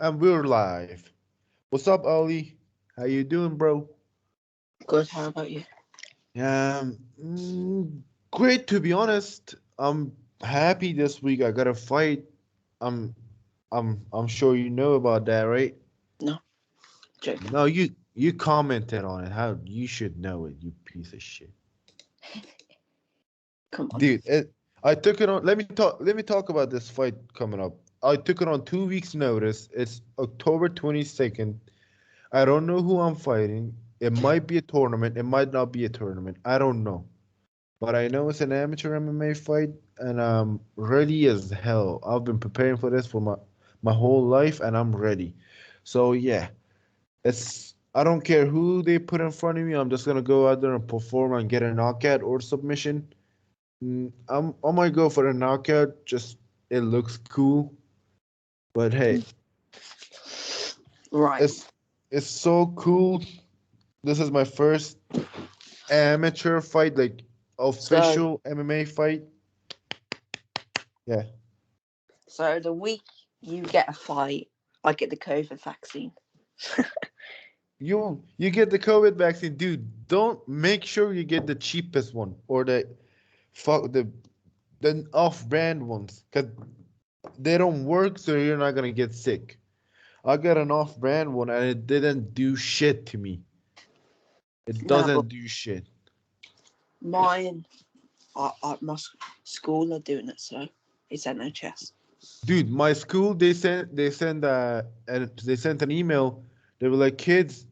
And we're live. What's up, Ollie? How you doing, bro? Good, how about you? Um, mm, Great to be honest. I'm happy this week. I got a fight. I'm, I'm sure you know about that, right? No, joking. No, you commented on it. How you should know it, you piece of shit, Come on. dude. I took it on. Let me talk about this fight coming up. I took it on 2 weeks' notice. It's October 22nd. I don't know who I'm fighting. It might be a tournament. It might not be a tournament. I don't know. But I know it's an amateur MMA fight, and I'm ready as hell. I've been preparing for this for my whole life, and I'm ready. So yeah, it's I don't care who they put in front of me. I'm just gonna go out there and perform and get a knockout or submission. I might go for a knockout. Just it looks cool. But hey, Right. it's it's so cool. This is my first amateur fight, like So, official MMA fight. Yeah. so the week you get a fight, I get the COVID vaccine. You get the COVID vaccine, dude. Don't make sure you get the cheapest one or fuck the off-brand ones, cause they don't work, so you're not gonna get sick. I got an off-brand one and it didn't do shit to me. It No, but doesn't do shit. mine, my school are doing it, so it's NHS. Dude, my school they sent an email. They were like, kids,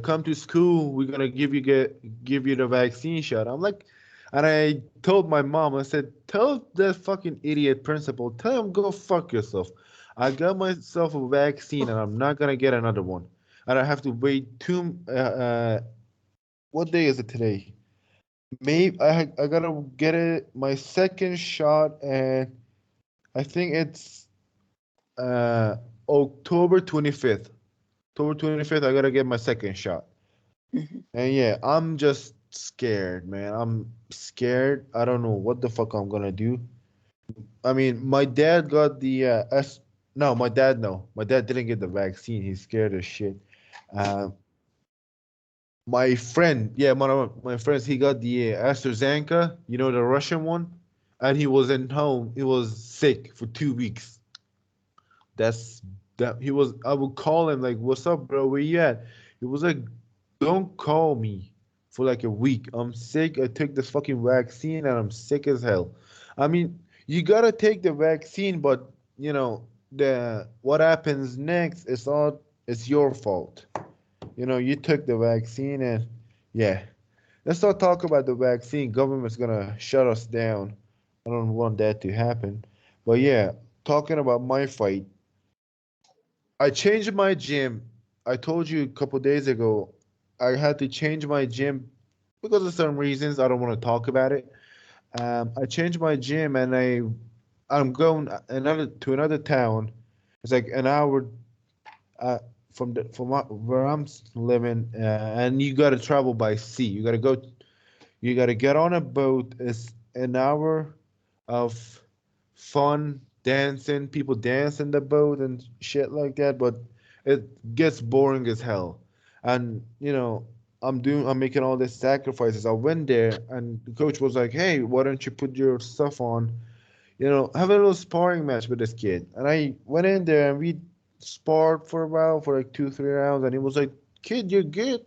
come to school. We're gonna give you the vaccine shot. I'm like, and I told my mom. I said, tell that fucking idiot principal, tell him go fuck yourself. I got myself a vaccine, and I'm not gonna get another one. And I have to wait what day is it today? Maybe I gotta get it my second shot, and I think it's uh, October 25th. October 25th, I gotta get my second shot. Hmm. And yeah, I'm just scared, man. I'm scared. I don't know what the fuck I'm gonna do. I mean, my dad got the S. No, my dad no. My dad didn't get the vaccine. He's scared as shit. Uh, my friend, yeah, one of my friends, he got the AstraZeneca. You know, the Russian one, and he was in home. He was sick for 2 weeks. That's that he was I would call him like, "What's up, bro? Where you at?" He was like, "Don't call me for like a week. I'm sick. I took this fucking vaccine and I'm sick as hell." I mean, you gotta take the vaccine, but the what happens next is all it's your fault. You took the vaccine and yeah. Let's not talk about the vaccine. Government's gonna shut us down. I don't want that to happen. But yeah, talking about my fight. I changed my gym. I told you a couple days ago I had to change my gym because of some reasons. I don't want to talk about it. I changed my gym and I'm going another town. It's like an hour uh, where I'm living, and you got to travel by sea. You got to get on a boat. It's an hour of fun dancing, people dance in the boat and shit like that, but it gets boring as hell. And I'm making all these sacrifices. I went there and the coach was like, "Hey, why don't you put your stuff on? Have a little sparring match with this kid." And I went in there and we sparred for a while for like 2 3 rounds, and he was like, "Kid, you're good.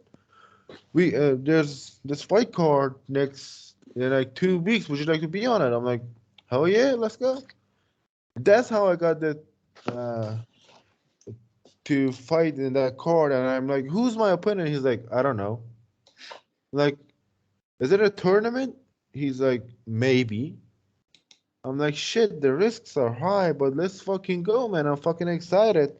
There's this fight card next in like 2 weeks. Would you like to be on it?" I'm like, "Hell yeah, let's go." That's how I got uh, to fight in that card. And I'm like, "Who's my opponent?" He's like, "I don't know." Like, is it a tournament? He's like, "Maybe." I'm like, "Shit, the risks are high, but let's fucking go, man. I'm fucking excited.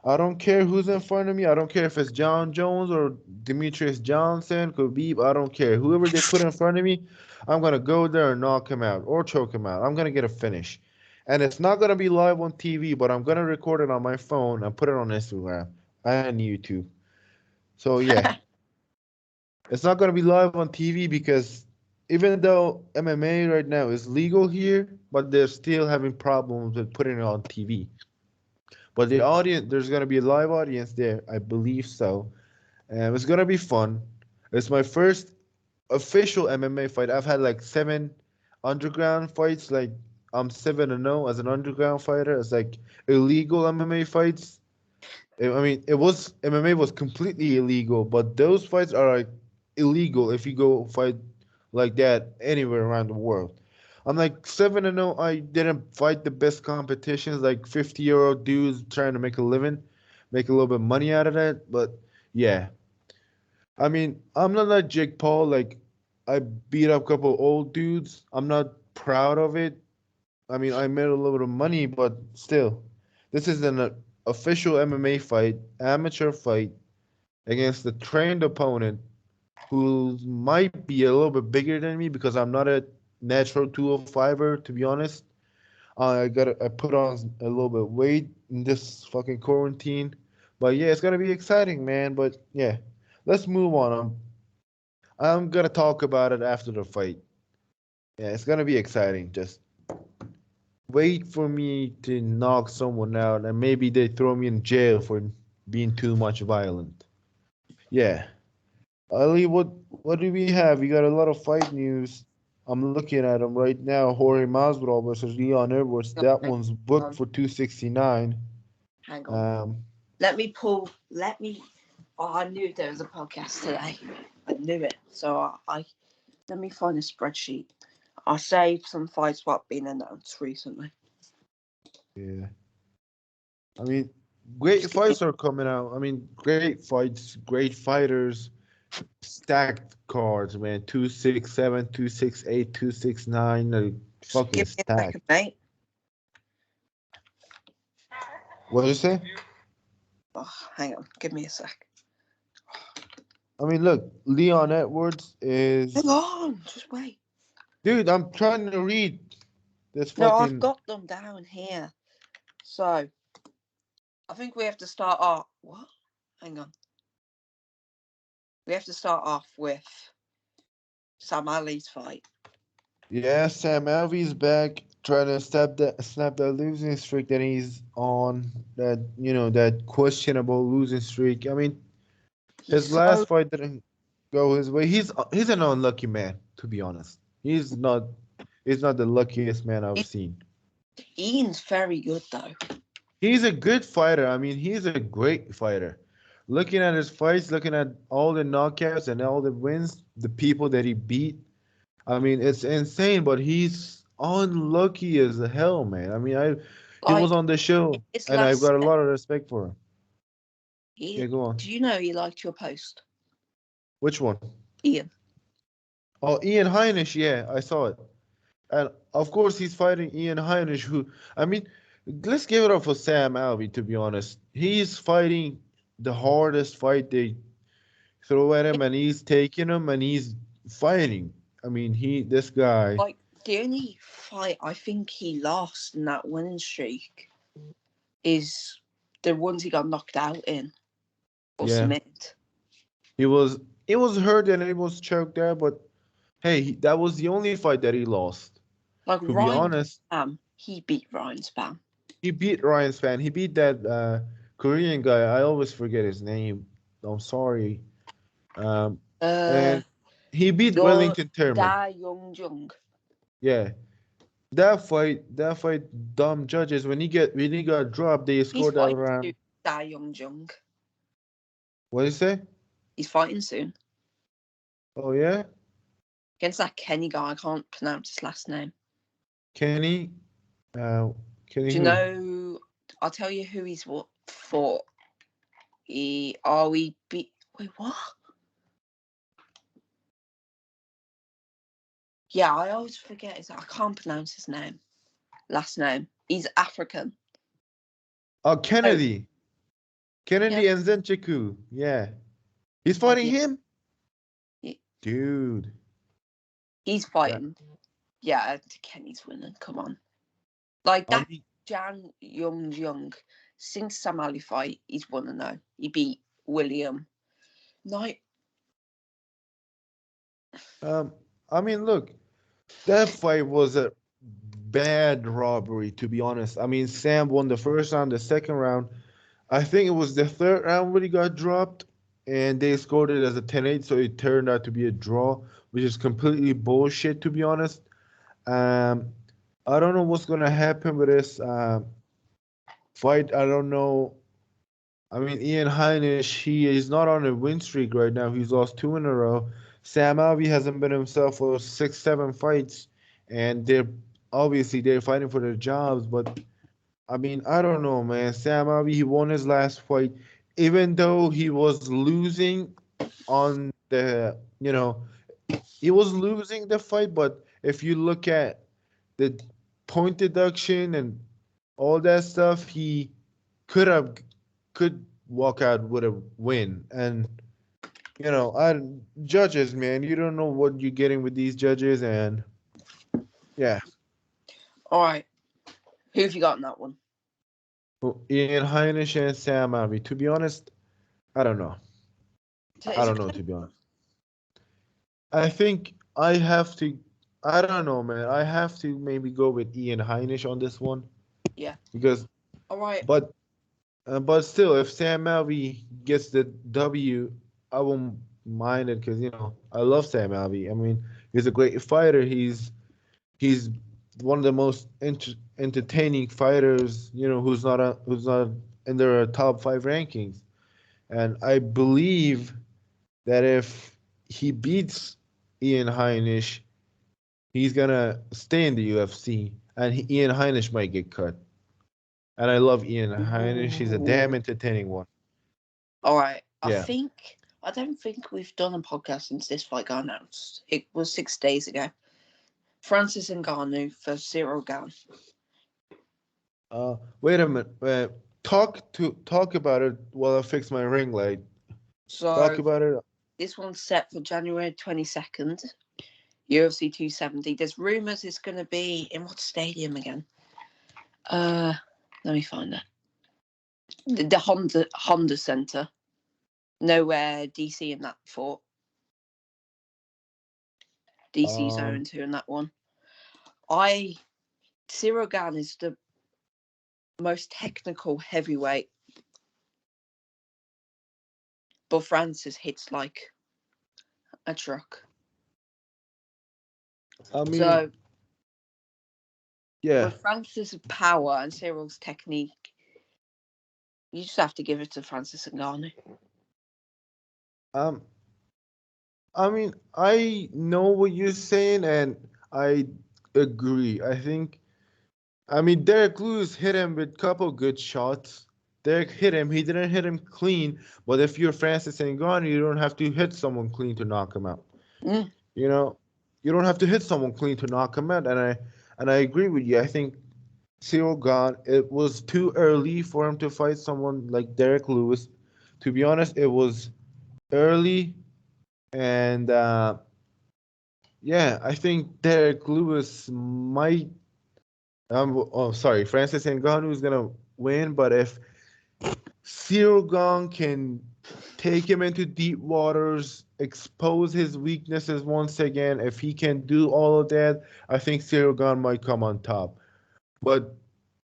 I don't care who's in front of me. I don't care if it's John Jones or Demetrius Johnson, Khabib. I don't care. Whoever they put in front of me, I'm gonna go there and knock him out or choke him out. I'm gonna get a finish. And it's not gonna be live on TV, but I'm gonna record it on my phone and put it on Instagram and YouTube. So yeah, it's not gonna be live on TV because even though MMA right now is legal here, but they're still having problems with putting it on TV. But the audience, there's gonna be a live audience there. I believe so. And it's gonna be fun. It's my first official MMA fight. I've had like 7 underground fights. Like I'm 7-0 as an underground fighter. It's like illegal MMA fights. I mean, it was MMA was completely illegal, but those fights are like illegal if you go fight like that anywhere around the world. I'm like 7-0. I didn't fight the best competitions, like 50-year-old dudes trying to make a living, make a little bit of money out of that. But yeah, I mean, I'm not like Jake Paul. Like I beat up a couple old dudes. I'm not proud of it. I mean, I made a little bit of money, but still, this is an official MMA fight, amateur fight against a trained opponent who might be a little bit bigger than me because I'm not a natural 205er, to be honest. I put on a little bit of weight in this fucking quarantine, but yeah, it's gonna be exciting, man. But yeah, let's move on. I'm gonna talk about it after the fight. Yeah, it's gonna be exciting. Just wait for me to knock someone out, and maybe they throw me in jail for being too much violent. Yeah. Ali, what do we have? We got a lot of fight news. I'm looking at them right now. Jorge Masvidal versus Leon Edwards. That Hang one's booked on. for 269. Hang on. Um, Let me pull. Let me. Oh, I knew there was a podcast today. I knew it. So I let me find a spreadsheet. I saved some fights what been announced recently. yeah. I mean, great fights are coming out. I mean, great fights, great fighters, stacked cards, man. 267, 268, 269. Like, Just fucking give me a stacked. second, mate. What did you say? Oh, hang on. Give me a sec. I mean, look, Leon Edwards Hang is. on. Just wait. Dude, I'm trying to read this No, I've fucking. got them down here. So I think we have to start off. What? Hang on. We have to start off with Sam Ali's fight. Yeah, Sam Alvey's back trying to snap that losing streak that he's on. That questionable losing streak. I mean, He's his so last fight didn't go his way. He's an unlucky man, to be honest. He's not the luckiest man I've seen. Ian's very good though. He's a good fighter. I mean, he's a great fighter. Looking at his fights, looking at all the knockouts and all the wins, the people that he beat, I mean, it's insane, but he's unlucky as hell, man. I mean, he was Like on the show, his and I've last got a step, lot of respect for him. he Yeah, go on. do you know he liked your post? Which one? Ian. Oh, Ian Heinisch. Yeah, I saw it. And of course, he's fighting Ian Heinisch, who, I mean, let's give it up for Sam Alvey, to be honest. He's fighting the hardest fight they throw at him, and he's taking him, and he's fighting. I mean, this guy, Like the only fight I think he lost in that winning streak is the ones he got knocked out in or yeah, submitted. he was, hurt and he was choked out, but hey, that was the only fight that he lost. Like To be Ryan honest, Spam, he beat Ryan Spam. he beat Ryan Spann. He beat that Korean guy. I always forget his name. I'm sorry. Um, Uh, and he beat your Wellington Turman. Da Young Jung. Yeah, that fight, dumb judges. When he got dropped, they He's scored that fighting soon. round. Da Young Jung. What do you say? He's fighting soon Oh yeah, against that Kenny guy. I can't pronounce his last name. Kenny. Uh, Kenny Do you who? know? I'll tell you who he's fought. He beat. Wait, what? Yeah, I always forget his. I can't pronounce his name. Last name. He's African. Oh, Oh, Kennedy. yeah. Kennedy and Zenchiku. Yeah, he's Oh, fighting yeah. him, He- dude. He's That, fighting. Yeah, Kenny's winning. Come on. Like I that mean, Jan Young. Since Sam Ali fight, he's won a no. He beat William. No, um, I mean, look, that fight was a bad robbery, to be honest. I mean, Sam won the first round, the second round. I think it was the third round when he got dropped, and they scored it as a 10-8, so it turned out to be a draw, which is completely bullshit, to be honest. Um, I don't know what's gonna happen with this fight. I don't know. I mean, Ian Heinisch, he is not on a win streak right now. He's lost two in a row. Sam Alvey hasn't been himself for 6, 7 fights, and they're fighting for their jobs. But I mean, I don't know, man. Sam Alvey, he won his last fight, even though he was losing on the, he was losing the fight. But if you look at the point deduction and all that stuff, he could have could walk out with a win. And I judges, man, you don't know what you're getting with these judges, and yeah. All right. Who have you got in that one? Well, Ian Heinisch and Sam Alvey. To be honest, I don't know. So I is don't it know. To be honest, I think I have to. I don't know, man. I have to maybe go with Ian Heinisch on this one Yeah. because, All right. but still, if Sam Alvey gets the W, I won't mind it because I love Sam Alvey. I mean, he's a great fighter. He's one of the most entertaining fighters. Who's not in their top 5 rankings, and I believe that if he beats Ian Heinisch, he's gonna stay in the UFC, and Ian Heinisch might get cut. And I love Ian Heinisch. He's a damn Ooh. entertaining one. All right. Yeah. I don't think we've done a podcast since this fight got announced. It was 6 days ago. Francis Ngannou for Zero Gun. Wait a minute. Talk about it while I fix my ring light. Talk So about it. this one's set for January 22nd, UFC 270. There's rumours it's going to be in what stadium again? Let me find it. The Honda Center. Nowhere DC in that fought. DC's Um, 0-2 in that one. Zero Gun is the most technical heavyweight, but Francis hits like a truck. I mean, So yeah. with Francis' power and Cyril's technique, you just have to give it to Francis Ngannou. Um, I mean, I know what you're saying, and I agree. I mean, Derek Lewis hit him with a couple good shots. Derek hit him. He didn't hit him clean, but if you're Francis Ngannou, you don't have to hit someone clean to knock him out. Mm. You know, you don't have to hit someone clean to knock him out. And I agree with you. I think Cyril Gane, it was too early for him to fight someone like Derek Lewis. To be honest, it was early, and yeah, I think Derek Lewis might. Sorry, Francis Ngannou is gonna win, but if Cyril Gane can take him into deep waters, expose his weaknesses once again, if he can do all of that, I think Cyril Gane might come on top. But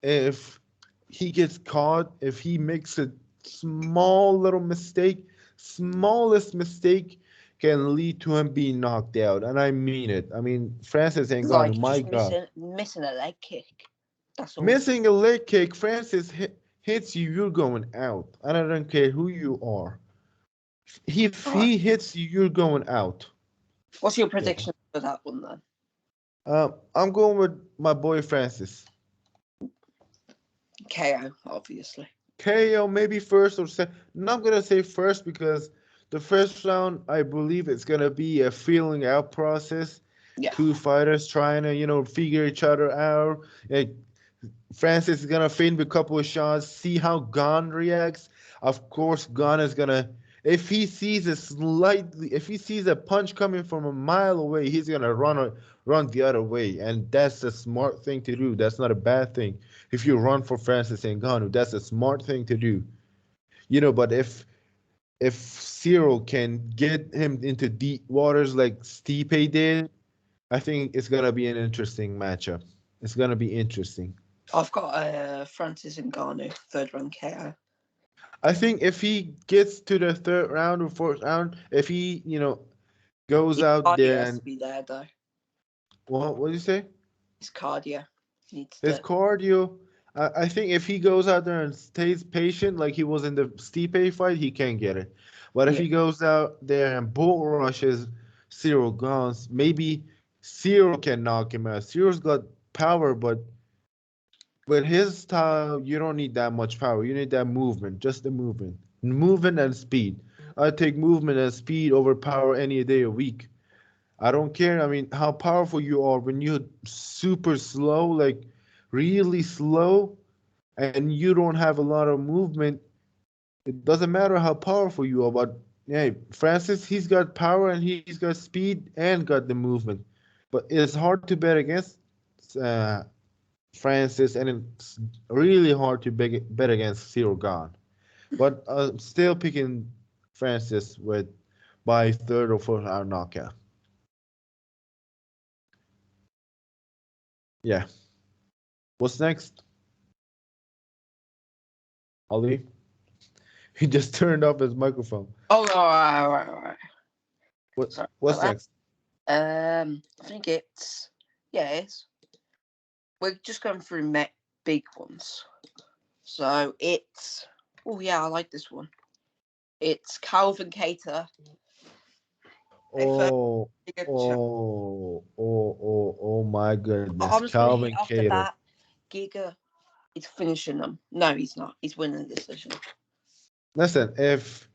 if he gets caught, if he makes a small little mistake, smallest mistake can lead to him being knocked out. And I mean it. I mean, Francis Ngannou, Like my just God. missing a leg kick. That's all. Missing a leg kick, hits you, you're going out. And I don't care who you are. If All right. he hits you, you're going out. What's your Yeah. prediction for that one then? I'm going with my boy Francis. KO, obviously. KO maybe first or second. Not gonna say first because the first round I believe it's gonna be a feeling out process. Yeah. Two fighters trying to figure each other out. Francis is gonna feint with a couple of shots, see how Gon reacts. Of course, Gon is gonna if he sees a punch coming from a mile away, he's gonna run the other way, and that's a smart thing to do. That's not a bad thing. If you run for Francis Ngannou, that's a smart thing to do. But if Cyril can get him into deep waters like Stipe did, I think it's gonna be an interesting matchup. It's gonna be interesting. I've got Francis Ngannou, third round KO. I think if he gets to the third round or fourth round, if he goes His out cardio there has and to be there though. what do you say? His cardio needs His to. cardio. I think if he goes out there and stays patient, like he was in the Stipe fight, he can get it. But if Yeah, he goes out there and bull rushes Cyril Gans, maybe Cyril can knock him out. Cyril's got power, but with his style, you don't need that much power. You need that movement, just the movement and speed. I take movement and speed over power any day a week. I don't care. I mean, how powerful you are when you're super slow, like really slow, and you don't have a lot of movement. It doesn't matter how powerful you are, but yeah, Francis, he's got power and he's got speed and got the movement. But it's hard to bet against uh, Francis, and it's really hard to bet against Cyril Gahn. But I'm still picking Francis with by third or fourth round knockout. Yeah. What's next, Ali? He just turned off his microphone. Oh, all right. What Sorry what's about next? that. I think it's it's. We're just going through big ones. So it's. Oh yeah, I like this one. It's Calvin Cater. A first Oh, bigger oh my goodness. honestly, Calvin after Cater. that, Giga is finishing them. No, he's not. He's winning the decision. Listen, if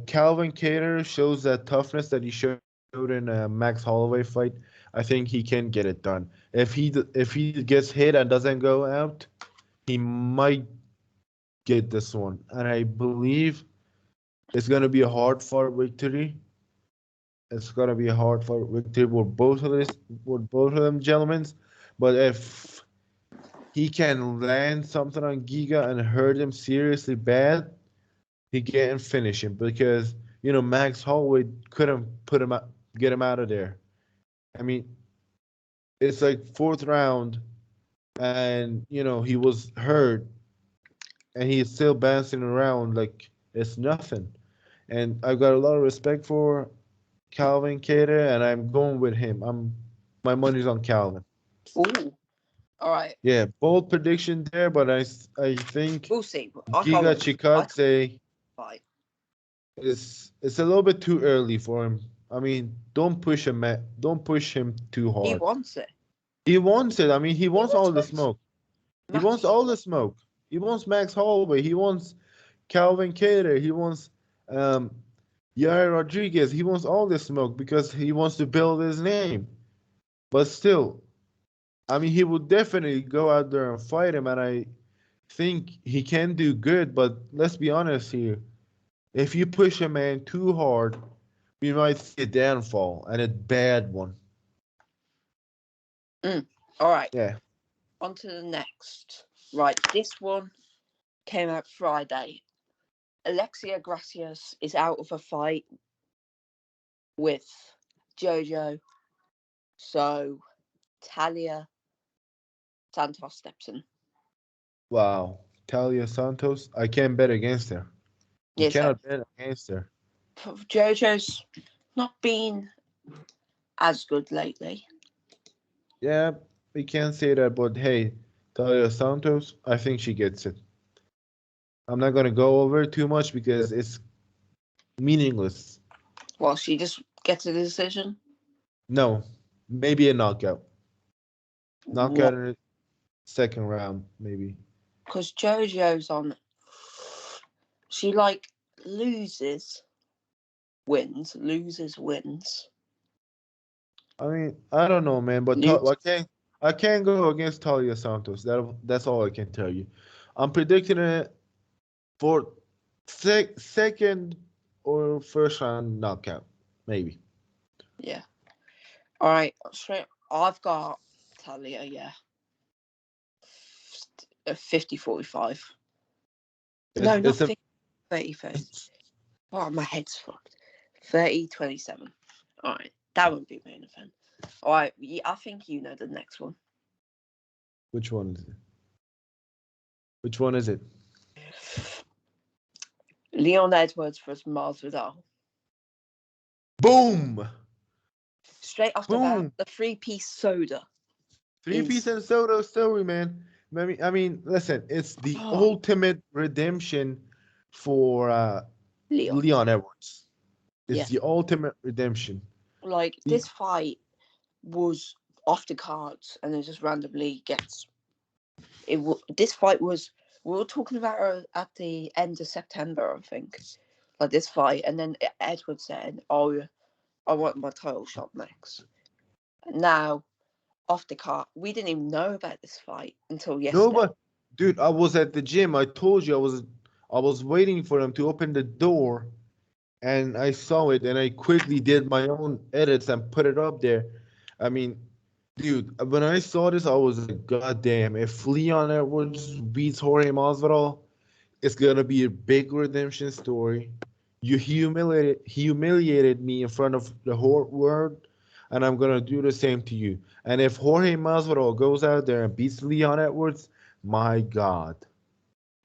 Calvin Cater shows that toughness that he showed in a Max Holloway fight, I think he can get it done. If he gets hit and doesn't go out, he might get this one. And I believe it's gonna be a hard fought victory. It's gonna be a hard fought victory with both of them gentlemen. But if he can land something on Giga and hurt him seriously bad, he can't finish him because Max Holloway couldn't get him out of there. I mean, it's like fourth round, and he was hurt, and he's still bouncing around like it's nothing. And I've got a lot of respect for Calvin Cater, and I'm going with him. My money's on Calvin. Ooh, all right. Yeah, bold prediction there, but I think We'll see. I can't Giga wait. I can't Chikadze fight. it's a little bit too early for him. I mean, don't push him too He hard. wants it. He wants it. I mean, he He wants wants all the Max. smoke. He wants Max. all the smoke. He wants Max Holloway. He wants Calvin Cater. He wants um Yair Rodriguez. He wants all the smoke because he wants to build his name. But still, I mean, he would definitely go out there and fight him, and I think he can do good. But let's be honest here. If you push a man too hard, we might see a downfall and a bad one. All right. Yeah. On to the next. Right. This one came out Friday. Alexia Gracias is out of a fight with Jojo. So Talia Santos steps in. Wow. Talia Santos, I can't bet against her. You Yeah, so cannot bet against her. Jojo's not been as good lately. Yeah, we can't say that, but hey, Talia Santos, I think she gets it. I'm not gonna go over it too much because it's meaningless. Well, she just gets a decision. No, maybe a knockout. What? Knockout in the second round, maybe. Because Jojo's on. She like loses, wins. I mean, I don't know, man, but Lose. I can't go against Talia Santos. That's all I can tell you. I'm predicting it for second or first round knockout, maybe. Yeah. All right. Straight. I've got Talia. Yeah. 50-45. It's No, not it's a 50, 30. Oh, my head's fucked. 30-27. All right. That won't be main event. All right, I think you know the next one. Which one is it? Which one is it? Leon Edwards versus Masvidal. Boom! Straight off the bat, Boom! the three-piece soda Three-piece is. and soda story, man. I mean, listen, it's the Oh, ultimate redemption for Leon. Leon Edwards. It's Yeah. the ultimate redemption. Like, The, this fight was off the cards and it just randomly gets. This fight was. We were talking about her at the end of September, I think. Like, this fight. And then Edwards said, "Oh, I want my title shot next." And now, off the card, we didn't even know about this fight until no, yesterday. but dude, I was at the gym. I told you I was waiting for them to open the door, and I saw it, and I quickly did my own edits and put it up there. I mean, dude, when I saw this, I was like, God damn, if Leon Edwards beats Jorge Masvidal, it's gonna be a big redemption story. You humiliated me in front of the whole world, and I'm gonna do the same to you. And if Jorge Masvidal goes out there and beats Leon Edwards, my God,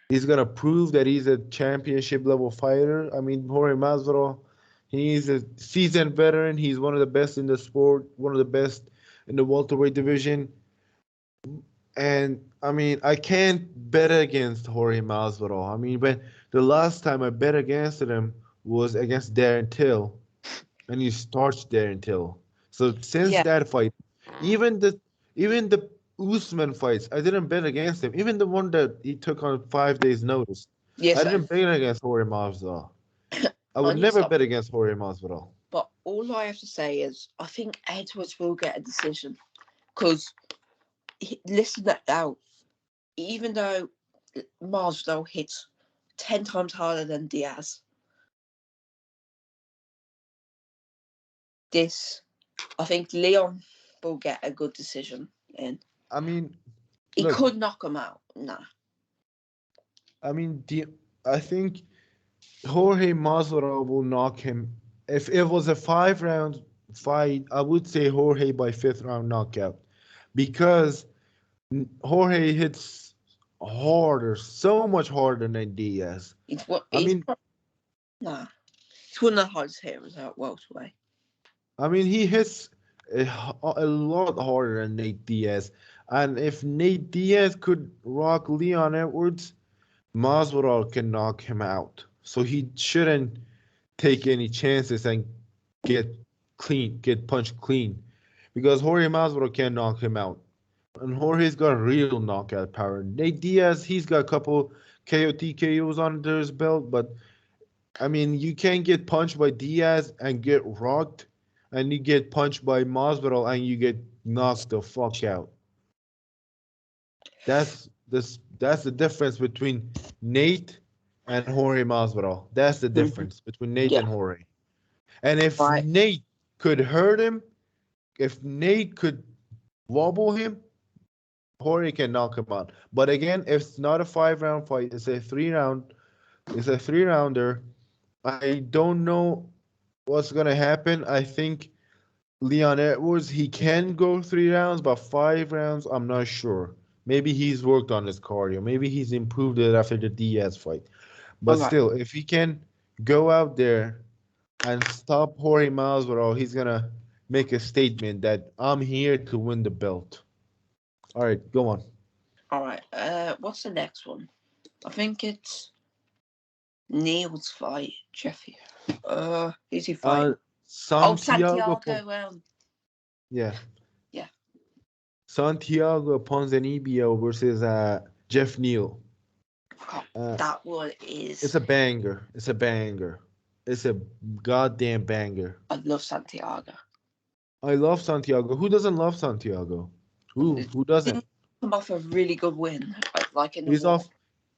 he's gonna prove that he's a championship level fighter. I mean, Jorge Masvidal, he's a seasoned veteran. He's one of the best in the sport, one of the best in the welterweight division. And I mean, I can't bet against Jorge Masvidal. I mean, when the last time I bet against him was against Darren Till, and he starched Darren Till. So since Yeah. that fight, even the even the Usman fights, I didn't bet against him. Even the one that he took on 5 days' notice, Yeah, I so didn't bet against Jorge Masvidal. I I would need to never stop. bet against Jorge Masvidal. But all I have to say is, I think Edwards will get a decision. Because, listen that out. Even though Masvidal hits 10 times harder than Diaz, this, I think Leon will get a good decision in. I mean, He look, could knock him out. Nah. I mean, I think Jorge Masvidal will knock him. If it was a 5 round fight, I would say Jorge by fifth round knockout, because Jorge hits harder, so much harder than Diaz. It's what I mean, nah. It's one of the hardest hitters out welterweight. he hits a lot harder than Nate Diaz. And if Nate Diaz could rock Leon Edwards, Masvidal can knock him out. So he shouldn't take any chances and get punched clean, because Jorge Masvidal can knock him out, and Jorge's got real knockout power. Nate Diaz, he's got a couple KOs under his belt, but I mean, you can't get punched by Diaz and get rocked, and you get punched by Masvidal and you get knocked the fuck out. That's the difference between Nate and Jorge Masvidal. That's the Mm-hmm. difference between Nate Yeah. and Jorge. And if Right. Nate could hurt him, if Nate could wobble him, Jorge can knock him out. But again, if it's not a 5 round fight, it's a 3 rounder. I don't know what's gonna happen. I think Leon Edwards, he can go 3 rounds, but 5 rounds, I'm not sure. Maybe he's worked on his cardio. Maybe he's improved it after the Diaz fight. All But right. still, if he can go out there and stop Jorge Masvidal, he's gonna make a statement that I'm here to win the belt. All right, go on. All right. What's the next one? I think it's Neil's fight. Jeffy. Who's he fighting? Oh, Santiago, Santiago. yeah, Yeah. Santiago Ponzinibbio versus Jeff Neal. Oh, Uh, that one it's is. a banger. It's a banger. It's a goddamn banger. I love Santiago. I love Santiago. Who doesn't love Santiago? Who doesn't? Didn't come off a really good win, like in the He's war. off.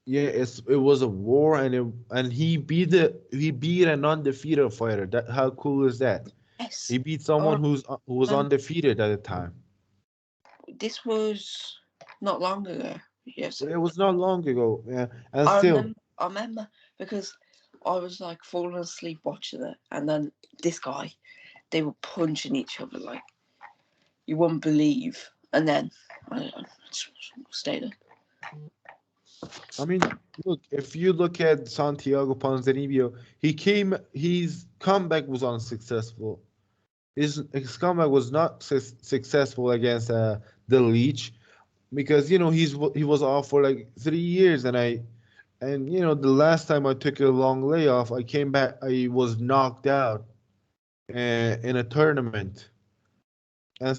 Yeah, it was a war, and he beat an undefeated fighter. That, how cool is that? Yes. He beat someone Oh, who was um, undefeated at the time. this was not long ago. Yes, It was not long ago. Yeah, and I still, remember. I remember because I was like falling asleep watching it, and then this guy, they were punching each other like. you wouldn't believe. And then, I don't know, just stay there. I mean, look, if you look at Santiago Ponzinibbio, his comeback was unsuccessful. His comeback was not successful against the Leech because he was off for like 3 years, and the last time I took a long layoff, I came back, I was knocked out in a tournament, and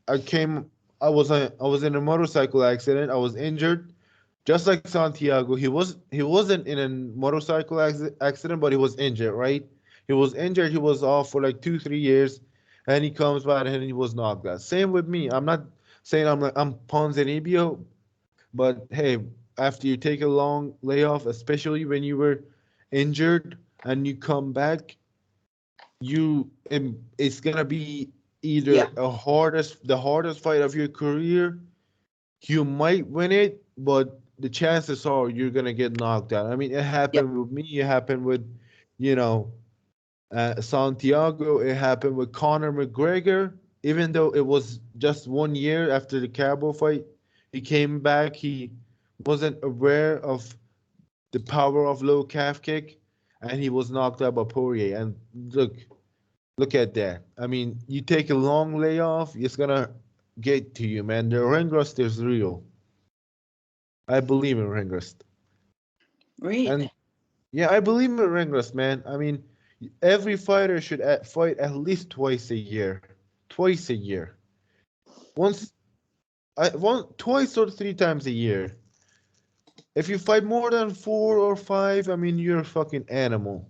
I came, I was in a motorcycle accident, I was injured. Just like Santiago, he wasn't in a motorcycle accident, but he was injured, right? He was injured. He was off for like 2 3 years, and he comes back and he was knocked out. Same with me. I'm not saying I'm Ponzinibbio, but hey, after you take a long layoff, especially when you were injured and you come back, it's gonna be Yeah. either the hardest fight of your career. You might win it, but the chances are you're gonna get knocked out. I mean, it Yeah. happened with me. It happened with, you know, Santiago. It happened with Conor McGregor. Even though it was just 1 year after the Cabo fight, he came back. He wasn't aware of the power of low calf kick, and he was knocked out by Poirier. And look at that. I mean, you take a long layoff, it's gonna get to you, man. The ring rust is real. I believe in ring rust. And Really? yeah, I believe in ring rust, man. I mean, every fighter should fight at least twice a year. Twice a year. Once, twice or 3 times a year. If you fight more than 4 or 5, I mean, you're a fucking animal.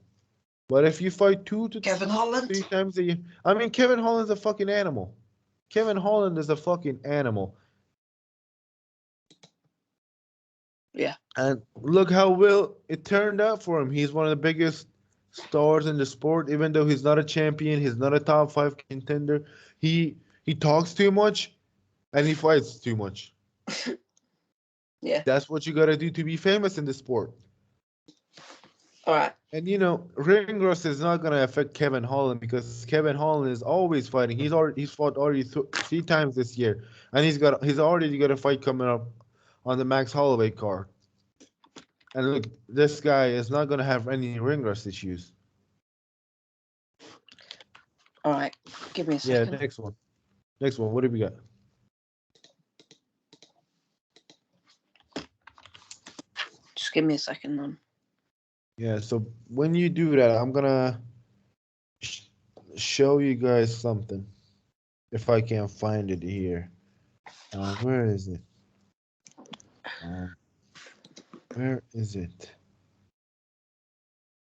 But if you fight two to Kevin three Holland? times a year, I mean, Kevin Holland's a fucking animal. Kevin Holland is a fucking animal. Yeah. And look how well it turned out for him. He's one of the biggest stars in the sport, even though he's not a champion, he's not a top five contender. He talks too much and he fights too much. Yeah. That's what you gotta do to be famous in the sport. All right. And ring rust is not gonna affect Kevin Holland because Kevin Holland is always fighting. He's fought already 3 times this year, and he's already got a fight coming up on the Max Holloway card. And look, this guy is not gonna have any ring rust issues. All right. Give me a Yeah, second. next one. Next one. What do we got? Just give me a second, then. Yeah, so when you do that, I'm gonna show you guys something. If I can find it here. Where is it? Um, where is it?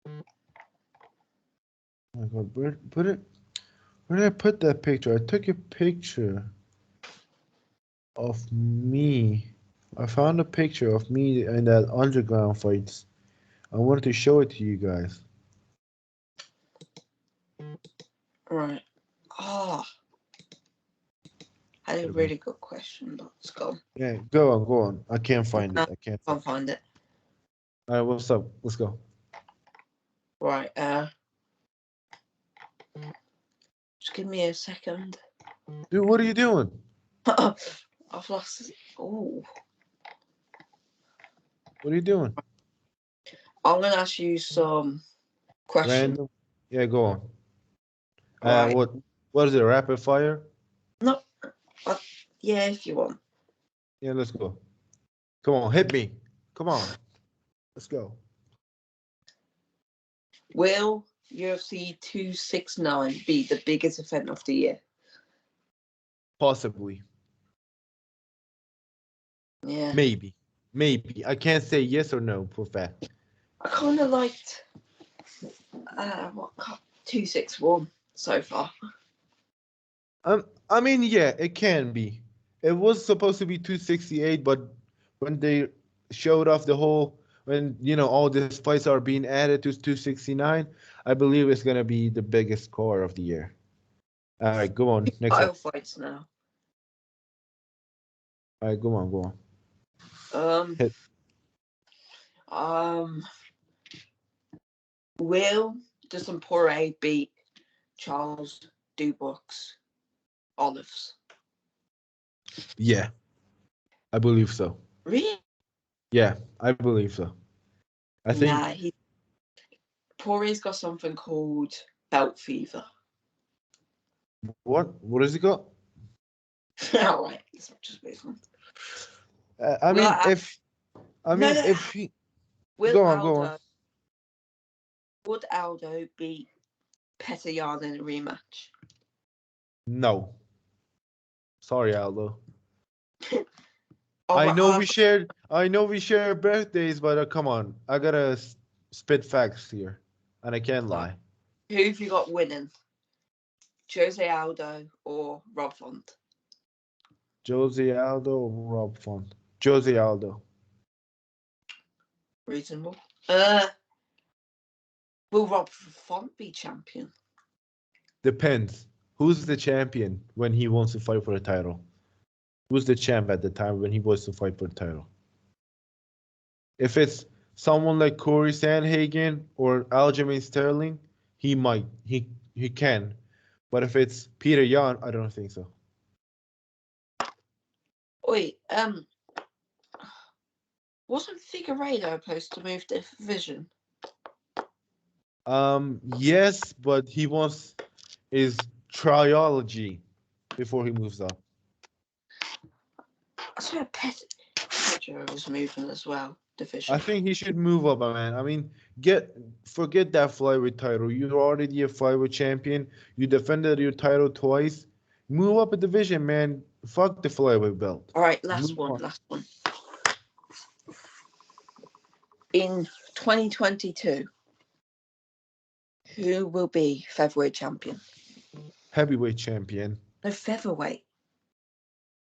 Oh my God, where did I put that picture? I took a picture of me. I found a picture of me in that underground fights. I wanted to show it to you guys. All right. Oh, I had a really good question, but it's gone. Yeah, go on, go on. I can't find No, it. I can't find can't find it. All right, what's up? Let's go. Right. Just give me a second. Dude, what are you doing? I've lost. Oh. What are you doing? I'm gonna ask you some questions. Random? Yeah, go on. All right. What is it? Rapid fire? No. Yeah, if you want. Yeah, let's go. Come on, hit me. Come on. Let's go. Will UFC 269 be the biggest event of the year? Possibly. Yeah. Maybe. Maybe. I can't say yes or no for fact. I kind of liked 261 so far. I mean, yeah, it can be. It was supposed to be 268, but when they showed off when all these fights are being added to 269, I believe it's gonna be the biggest score of the year. All right, go on. Next one. Title fights now. All right, go on, go on. Um. Hit. Um. Will Dustin Poirier beat Charles Dubois? olives. Yeah, I believe so. Really? Yeah, I believe so. I think Nah, Poirier's got something called belt fever. what? What does he got? All right, let's just move on. I Will mean, Al- if I no, mean, no, if he will go on, go on. Aldo would Aldo beat Petr in a rematch? No, sorry, Aldo. Oh, I but know we shared. I know we share birthdays, but come on, I gotta spit facts here, and I can't lie. who have you got winning? Jose Aldo or Rob Font? Jose Aldo or Rob Font? Jose Aldo. Reasonable. Will Rob Font be champion? Depends. Who's the champion when he wants to fight for the title? Who's the champ at the time when he wants to fight for the title? If it's someone like Corey Sandhagen or Aljamain Sterling, he might. He can. But if it's Peter Yan, I don't think so. Wait, wasn't Figueiredo supposed to move division? Yes, but he wants his triology before he moves up. I swear Pedro was moving as well, division. I think he should move up, man. I mean, forget that flyweight title. You're already a flyweight champion. You defended your title twice. Move up a division, man. Fuck the flyweight belt. All right, last Move one. on. In 2022, who will be featherweight champion? Heavyweight champion. No, featherweight.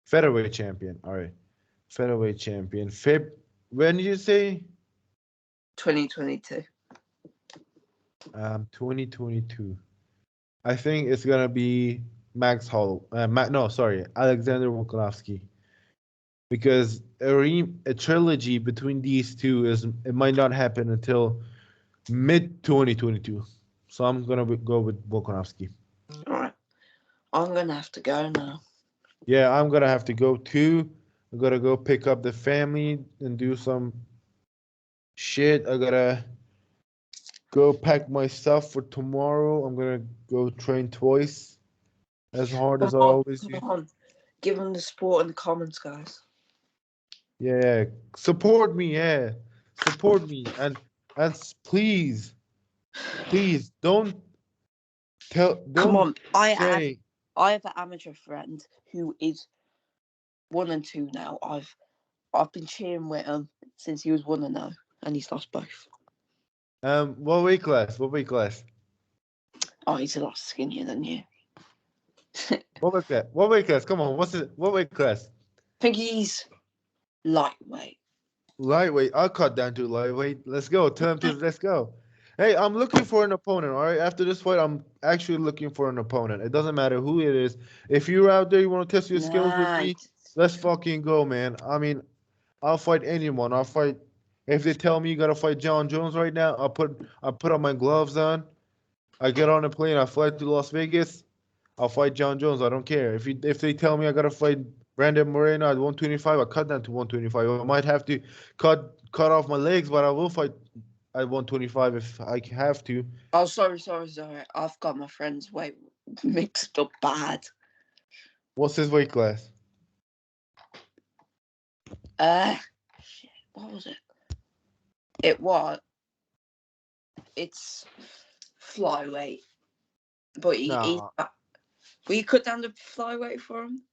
Featherweight champion. All right. Featherweight champion. When did you say? 2022. 2022. I think it's gonna be Max Hall. No, sorry, Alexander Volkanovski. Because a trilogy between these two it might not happen until mid 2022. So I'm gonna go with Volkanovski. All right, I'm gonna have to go now. Yeah, I'm gonna have to go too. I gotta go pick up the family and do some shit. I gotta go pack my stuff for tomorrow. I'm gonna go train twice as hard as I always do. Come on. Give them the support in the comments, guys. Yeah, support me. Yeah, support me, and please don't Come don't on. I say have an amateur friend who is 1 and 2 now. I've been cheering with him since he was 1-0, and he's lost both. what weight class? What weight class? Oh, he's a lot skinnier than you. What weight class? What weight class? Come on, what weight class? I think he's lightweight. Lightweight. I'll cut down to lightweight. Let's go. Tell him to let's go. Hey, I'm looking for an opponent. All right. After this fight, I'm actually looking for an opponent. It doesn't matter who it is. If you're out there, you want to test your skills with me, let's fucking go, man. I mean, I'll fight anyone. I'll fight. If they tell me you gotta fight John Jones right now, I put on my gloves on. I get on a plane. I fly to Las Vegas. I'll fight John Jones. I don't care. If they tell me I gotta fight Brandon Moreno at 125, I cut down to 125. I might have to cut off my legs, but I will fight at 125 if I have to. Oh, sorry. I've got my friend's weight mixed up bad. What's his weight class? Shit, what was it? It's flyweight, but Nah. will you cut down the flyweight for him?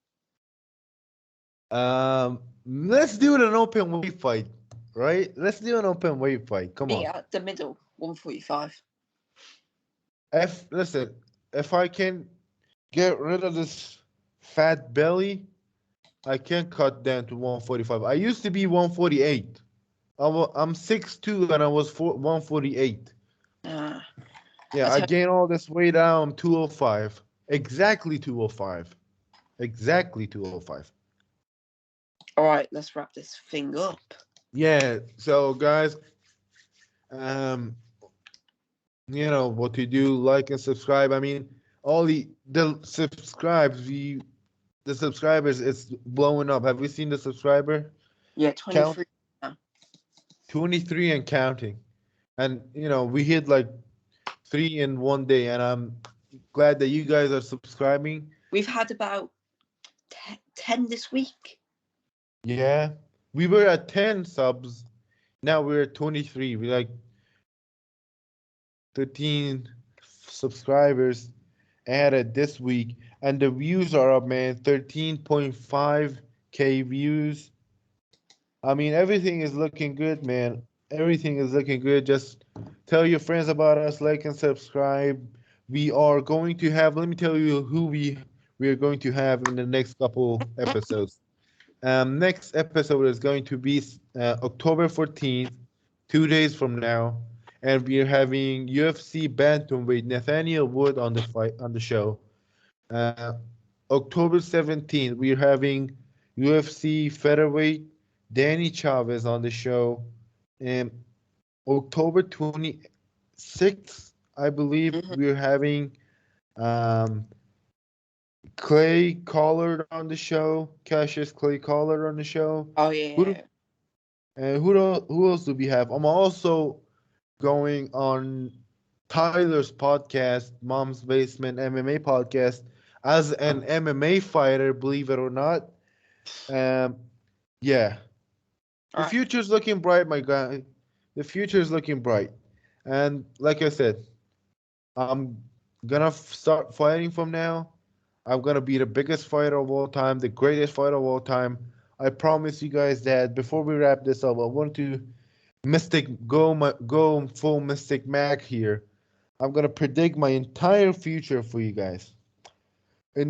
Let's do an open weight fight, right? Let's do an open weight fight. Come on. Yeah, the middle, 145. If I can get rid of this fat belly, I can cut down to 145. I used to be 148. I'm 6'2" and I was 148. Yeah, I gained all this weight out. I'm 205. Exactly 205. Exactly 205. All right, let's wrap this thing up. Yeah, so guys, you know what to do, like and subscribe. I mean, all the subscribes, The subscribers, it's blowing up. Have you seen the subscriber Yeah, count? 23 now. 23 and counting. And we hit like three in one day, and I'm glad that you guys are subscribing. We've had about 10 this week. Yeah, we were at 10 subs. Now we're at 23. We like 13 subscribers added this week, and the views are up, man. 13.5K views. I mean, everything is looking good, man. Everything is looking good. Just tell your friends about us, like and subscribe. We are going to have. Let me tell you who we are going to have in the next couple episodes. Next episode is going to be October 14th, 2 days from now, and we are having UFC bantamweight Nathaniel Wood on the show. Uh, October 17th, we're having UFC featherweight Danny Chavez on the show. And October 26th, I believe, Mhm. we're having um, Clay Collard on the show, Cassius Clay Collard on the show. Oh, Who do, yeah. who else do we have? I'm also going on Tyler's podcast, Mom's Basement MMA podcast, as an MMA fighter, believe it or not. Um, yeah, All the right. future's looking bright, my guy. The future is looking bright, and like I said, I'm gonna start fighting from now. I'm gonna be the biggest fighter of all time, the greatest fighter of all time. I promise you guys that. Before we wrap this up, I want to go full Mystic Mac here. I'm gonna predict my entire future for you guys. In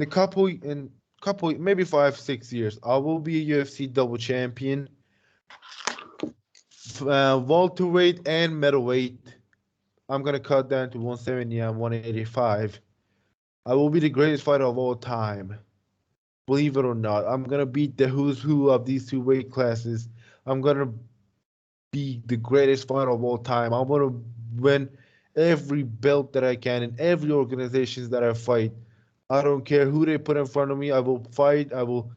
maybe 5 6 years, I will be a UFC double champion, welterweight and middleweight. I'm gonna cut down to 170 and 185. I will be the greatest fighter of all time. Believe it or not, I'm gonna beat the who's who of these two weight classes. I'm gonna be the greatest fighter of all time. I want to win every belt that I can in every organizations that I fight. I don't care who they put in front of me. I will fight. I will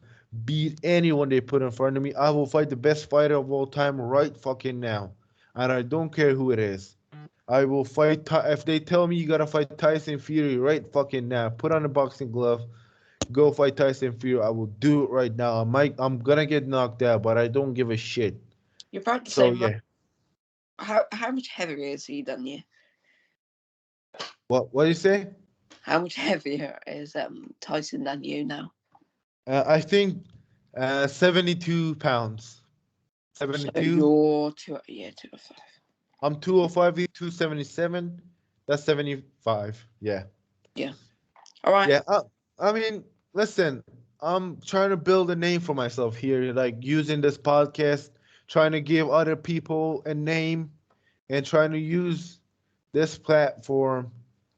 beat anyone they put in front of me. I will fight the best fighter of all time right fucking now. And I don't care who it is. I will fight. If they tell me you gotta fight Tyson Fury right fucking now, put on a boxing glove, go fight Tyson Fury. I will do it right now. I'm gonna get knocked out, but I don't give a shit. You're about the So same. yeah. How much heavier is he than you? What do you say? How much heavier is Tyson than you now? I think 72 pounds. So 72. you're 205. I'm 205, he's 277. That's 75. Yeah. Yeah. All right. Yeah. I mean, listen, I'm trying to build a name for myself here, like using this podcast, trying to give other people a name and trying to use this platform.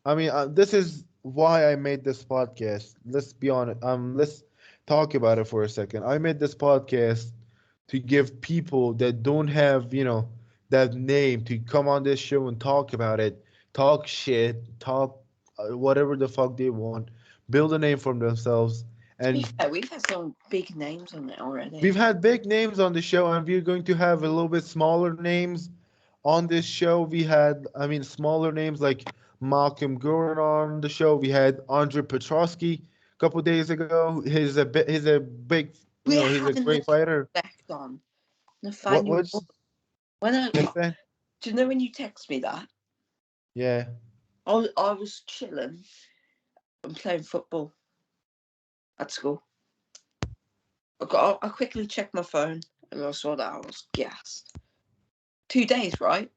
I mean, this is why I made this podcast. Let's be honest. Let's talk about it for a second. I made this podcast to give people that don't have, that name to come on this show and talk about it, talk shit, talk whatever the fuck they want, build a name for themselves. To be And fair, we've had some big names on it already. we've had big names on the show, and we're going to have a little bit smaller names on this show. We had, I mean, smaller names like Malcolm Gordon on the show. We had Andre Petrosky a couple days ago. He's a big, We're he's a having the great fighter. effect on What Nathaniel. When Nathan? do you know when you text me that? Yeah. I was chilling and playing football at school. I quickly checked my phone and I saw that I was gassed. 2 days, right?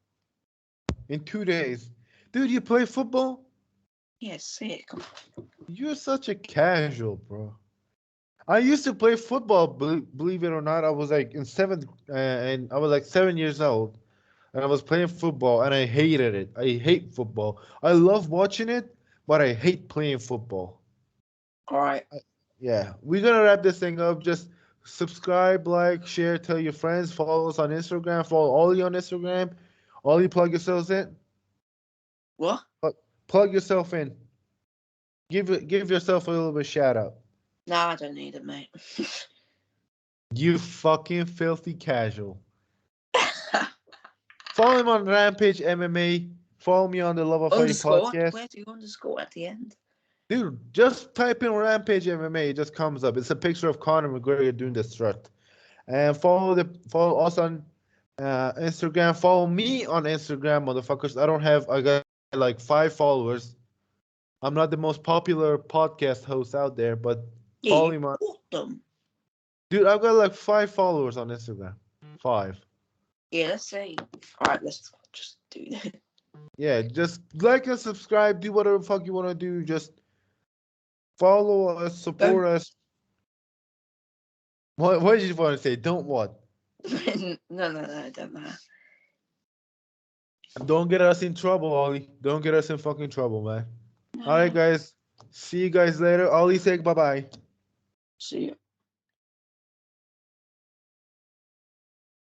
In 2 days. Dude, you play football? Yeah, sick. You're such a casual, bro. I used to play football, believe it or not. I was like in seventh, and I was like 7 years old, and I was playing football, and I hated it. I hate football. I love watching it, but I hate playing football. All right. Yeah, we're gonna wrap this thing up. Just subscribe, like, share, tell your friends, follow us on Instagram, follow Ollie on Instagram. Ollie, plug yourselves in. What? Plug yourself in. Give yourself a little bit shout out. Nah, I don't need it, mate. You fucking filthy casual. Follow him on Rampage MMA. Follow me on the Love of Fighting Underscore? podcast. Where do you underscore at the end? Dude, just type in Rampage MMA. It just comes up. It's a picture of Conor McGregor doing the strut. And follow us on Instagram. Follow me on Instagram, motherfuckers. I got like 5 followers. I'm not the most popular podcast host out there, but Yeah, follow you me on. got them. Dude, I've got like 5 followers on Instagram. 5. Yeah, let's see. Alright, let's just do that. Yeah, just like and subscribe. Do whatever the fuck you want to do. Just follow us, support Don't. us. What did you want to say? Don't what? No, don't matter. Don't get us in trouble, Ollie. Don't get us in fucking trouble, man. All right, No. guys. See you guys later. Ollie, say bye bye. See you.